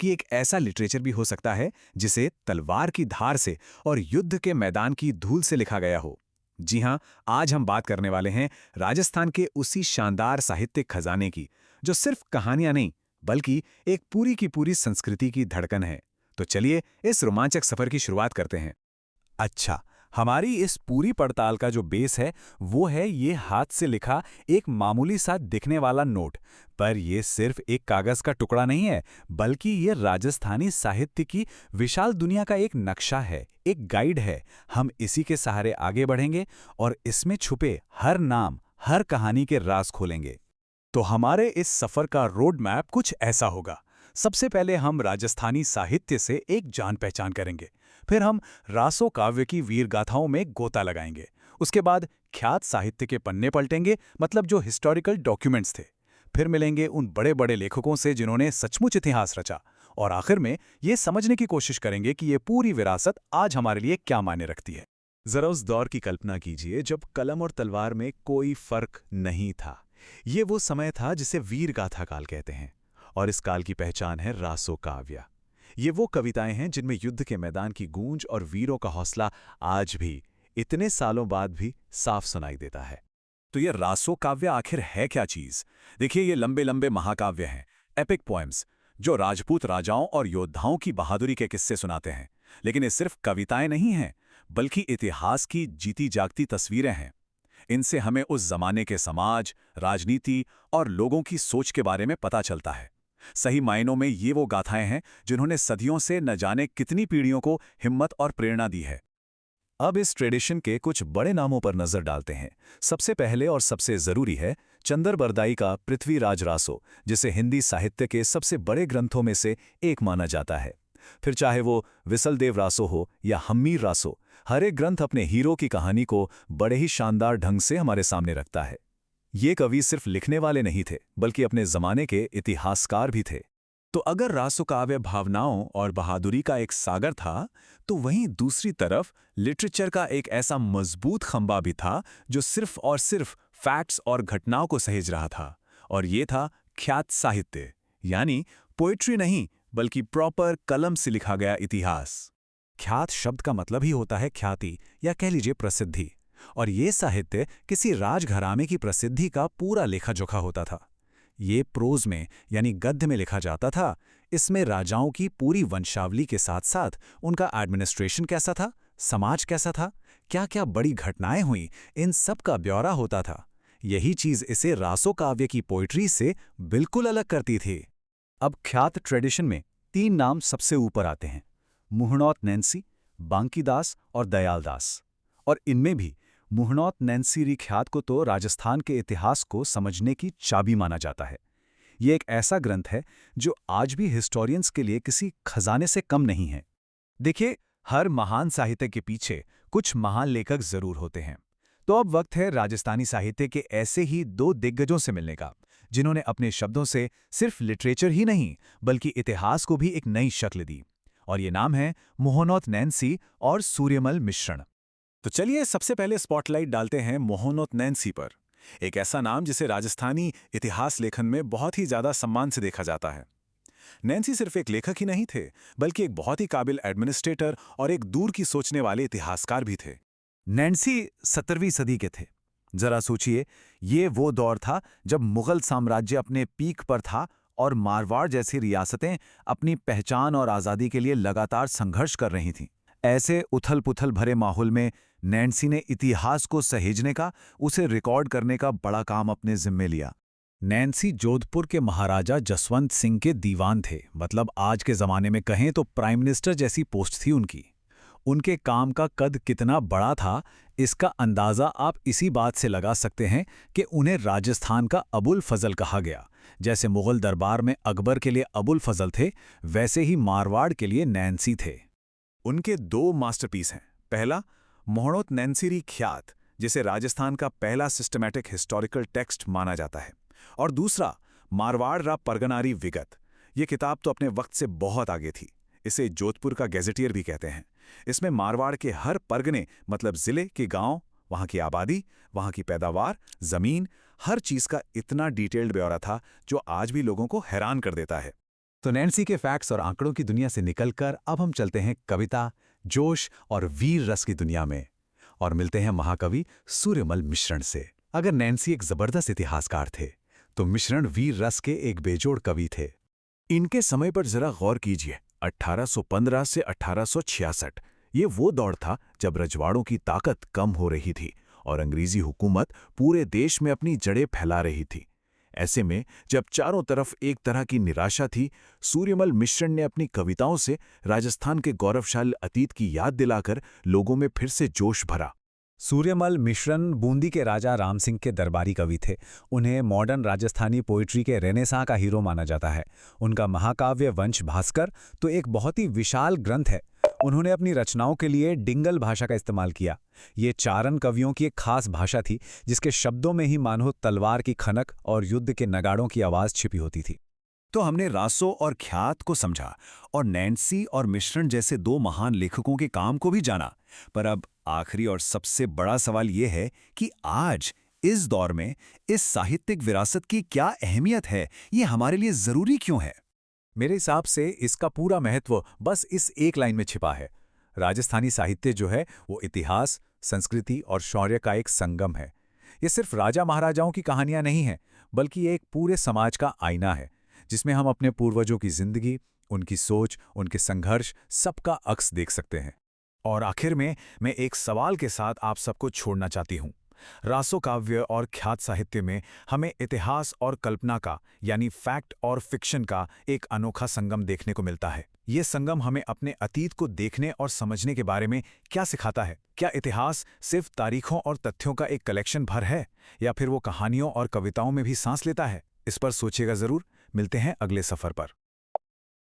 कि एक ऐसा लिटरेचर भी हो सकता है जिसे तलवार की धार से और युद्ध के मैदान की धूल से लिखा गया हो। जी हाँ, आज हम बात करने वाले हैं राजस्थान के उसी शानदार साहित्यिक खजाने की, जो सिर्फ कहानियां नहीं, बल्कि एक पूरी की पूरी संस्कृति की धड़कन है। तो चलिए इस रोमांचक सफर की शुरुआत करते हैं। अच्छा, हमारी इस पूरी पड़ताल का जो बेस है वो है ये हाथ से लिखा एक मामूली सा दिखने वाला नोट। पर ये सिर्फ एक कागज का टुकड़ा नहीं है, बल्कि ये राजस्थानी साहित्य की विशाल दुनिया का एक नक्शा है, एक गाइड है। हम इसी के सहारे आगे बढ़ेंगे और इसमें छुपे हर नाम, हर कहानी के राज खोलेंगे। तो हमारे इस सफर का रोड मैप कुछ ऐसा होगा। सबसे पहले हम राजस्थानी साहित्य से एक जान पहचान करेंगे। फिर हम रासो काव्य की वीर गाथाओं में गोता लगाएंगे। उसके बाद ख्यात साहित्य के पन्ने पलटेंगे, मतलब जो हिस्टोरिकल डॉक्यूमेंट्स थे। फिर मिलेंगे उन बड़े बड़े लेखकों से जिन्होंने सचमुच इतिहास रचा। और आखिर में ये समझने की कोशिश करेंगे कि ये पूरी विरासत आज हमारे लिए क्या मायने रखती है। जरा उस दौर की कल्पना कीजिए जब कलम और तलवार में कोई फर्क नहीं था। ये वो समय था जिसे वीर गाथा काल कहते हैं, और इस काल की पहचान है रासो काव्य। ये वो कविताएं हैं जिनमें युद्ध के मैदान की गूंज और वीरों का हौसला आज भी, इतने सालों बाद भी साफ सुनाई देता है। तो ये रासो काव्य आखिर है क्या चीज? देखिए, ये लंबे लंबे महाकाव्य हैं, एपिक पोएम्स, जो राजपूत राजाओं और योद्धाओं की बहादुरी के किस्से सुनाते हैं। लेकिन ये सिर्फ कविताएं नहीं हैं, बल्कि इतिहास की जीती जागती तस्वीरें हैं। इनसे हमें उस जमाने के समाज, राजनीति और लोगों की सोच के बारे में पता चलता है। सही मायनों में ये वो गाथाएं हैं जिन्होंने सदियों से न जाने कितनी पीढ़ियों को हिम्मत और प्रेरणा दी है। अब इस ट्रेडिशन के कुछ बड़े नामों पर नजर डालते हैं। सबसे पहले और सबसे जरूरी है चंदर बरदाई का पृथ्वीराज रासो, जिसे हिंदी साहित्य के सबसे बड़े ग्रंथों में से एक माना जाता है। फिर चाहे वो विसलदेव रासो हो या हम्मीर रासो, हर एक ग्रंथ अपने हीरो की कहानी को बड़े ही शानदार ढंग से हमारे सामने रखता है। ये कवि सिर्फ लिखने वाले नहीं थे, बल्कि अपने जमाने के इतिहासकार भी थे। तो अगर रासो काव्य भावनाओं और बहादुरी का एक सागर था, तो वहीं दूसरी तरफ लिटरेचर का एक ऐसा मजबूत खंबा भी था जो सिर्फ और सिर्फ फैक्ट्स और घटनाओं को सहेज रहा था। और ये था ख्यात साहित्य, यानी पोएट्री नहीं, बल्कि प्रॉपर कलम से लिखा गया इतिहास। ख्यात शब्द का मतलब ही होता है ख्याति, या कह लीजिए प्रसिद्धि। और ये साहित्य किसी राजघराने की प्रसिद्धि का पूरा लेखा जोखा होता था। ये प्रोज में यानी गद्य में लिखा जाता था। इसमें राजाओं की पूरी वंशावली के साथ साथ उनका एडमिनिस्ट्रेशन कैसा था, समाज कैसा था, क्या क्या बड़ी घटनाएं हुई, इन सब का ब्यौरा होता था। यही चीज इसे रासो काव्य की पोइट्री से बिल्कुल अलग करती थी। अब ख्यात ट्रेडिशन में तीन नाम सबसे ऊपर आते हैं: मुहणौत नैन्सी, बांकीदास और दयालदास। और इनमें भी मुहणौत नैन्सी ख्यात को तो राजस्थान के इतिहास को समझने की चाबी माना जाता है। ये एक ऐसा ग्रंथ है जो आज भी हिस्टोरियंस के लिए किसी खजाने से कम नहीं है। देखिए, हर महान साहित्य के पीछे कुछ महान लेखक जरूर होते हैं। तो अब वक्त है राजस्थानी साहित्य के ऐसे ही दो दिग्गजों से मिलने का, जिन्होंने अपने शब्दों से सिर्फ लिटरेचर ही नहीं, बल्कि इतिहास को भी एक नई शक्ल दी। और ये नाम है मुहणौत नैन्सी और सूर्यमल मिश्रण। तो चलिए सबसे पहले स्पॉटलाइट डालते हैं मुहणौत नैन्सी पर। एक ऐसा नाम जिसे राजस्थानी इतिहास लेखन में बहुत ही ज्यादा सम्मान से देखा जाता है। नैन्सी सिर्फ एक लेखक ही नहीं थे, बल्कि एक बहुत ही काबिल एडमिनिस्ट्रेटर और एक दूर की सोचने वाले इतिहासकार भी थे। नैन्सी 17वीं सदी के थे। जरा सोचिए, ये वो दौर था जब मुगल साम्राज्य अपने पीक पर था और मारवाड़ जैसी रियासतें अपनी पहचान और आज़ादी के लिए लगातार संघर्ष कर रही थीं। ऐसे उथल-पुथल भरे माहौल में नैन्सी ने इतिहास को सहेजने का, उसे रिकॉर्ड करने का बड़ा काम अपने जिम्मे लिया। नैन्सी जोधपुर के महाराजा जसवंत सिंह के दीवान थे, मतलब आज के ज़माने में कहें तो प्राइम मिनिस्टर जैसी पोस्ट थी उनकी। उनके काम का कद कितना बड़ा था, इसका अंदाज़ा आप इसी बात से लगा सकते हैं कि उन्हें राजस्थान का अबुल फजल कहा गया। जैसे मुगल दरबार में अकबर के लिए अबुल फजल थे, वैसे ही मारवाड़ के लिए नैन्सी थे। उनके दो मास्टरपीस हैं। पहला, मुहणौत नैन्सी ख्यात, जिसे राजस्थान का पहला सिस्टमैटिक हिस्टोरिकल टेक्स्ट माना जाता है। और दूसरा, मारवाड़ रा परगनारी विगत। ये किताब तो अपने वक्त से बहुत आगे थी। इसे जोधपुर का गैजेटियर भी कहते हैं। इसमें मारवाड़ के हर परगने, मतलब जिले के गांव, वहां की आबादी, वहां की पैदावार, जमीन, हर चीज का इतना डिटेल्ड ब्यौरा था जो आज भी लोगों को हैरान कर देता है। तो नैन्सी के फैक्ट्स और आंकड़ों की दुनिया से निकलकर अब हम चलते हैं कविता, जोश और वीर रस की दुनिया में और मिलते हैं महाकवि सूर्यमल मिश्रण से। अगर नैन्सी एक जबरदस्त इतिहासकार थे, तो मिश्रण वीर रस के एक बेजोड़ कवि थे। इनके समय पर जरा गौर कीजिए, 1815 से 1866 ये वो दौर था जब रजवाड़ों की ताकत कम हो रही थी और अंग्रेजी हुकूमत पूरे देश में अपनी जड़ें फैला रही थी। ऐसे में जब चारों तरफ एक तरह की निराशा थी, सूर्यमल मिश्रण ने अपनी कविताओं से राजस्थान के गौरवशाली अतीत की याद दिलाकर लोगों में फिर से जोश भरा। सूर्यमल मिश्रण बूंदी के राजा राम सिंह के दरबारी कवि थे। उन्हें मॉडर्न राजस्थानी पोइट्री के रेनेसां का हीरो माना जाता है। उनका महाकाव्य वंश भास्कर तो एक बहुत ही विशाल ग्रंथ है। उन्होंने अपनी रचनाओं के लिए डिंगल भाषा का इस्तेमाल किया। ये चारण कवियों की एक खास भाषा थी, जिसके शब्दों में ही मानो तलवार की खनक और युद्ध के नगाड़ों की आवाज़ छिपी होती थी। तो हमने रासो और ख्यात को समझा और नैन्सी और मिश्रण जैसे दो महान लेखकों के काम को भी जाना। पर अब आखिरी और सबसे बड़ा सवाल ये है कि आज इस दौर में इस साहित्यिक विरासत की क्या अहमियत है, ये हमारे लिए जरूरी क्यों है? मेरे हिसाब से इसका पूरा महत्व बस इस एक लाइन में छिपा है। राजस्थानी साहित्य जो है वो इतिहास, संस्कृति और शौर्य का एक संगम है। ये सिर्फ राजा महाराजाओं की कहानियां नहीं हैं, बल्कि ये एक पूरे समाज का आईना है, जिसमें हम अपने पूर्वजों की जिंदगी, उनकी सोच, उनके संघर्ष, सबका अक्स देख सकते हैं। और आखिर में मैं एक सवाल के साथ आप सबको छोड़ना चाहती हूँ। रासो काव्य और ख्यात साहित्य में हमें इतिहास और कल्पना का, यानी फैक्ट और फिक्शन का एक अनोखा संगम देखने को मिलता है। ये संगम हमें अपने अतीत को देखने और समझने के बारे में क्या सिखाता है? क्या इतिहास सिर्फ तारीखों और तथ्यों का एक कलेक्शन भर है, या फिर वो कहानियों और कविताओं में भी सांस लेता है? इस पर सोचिएगा जरूर। मिलते हैं अगले सफर पर।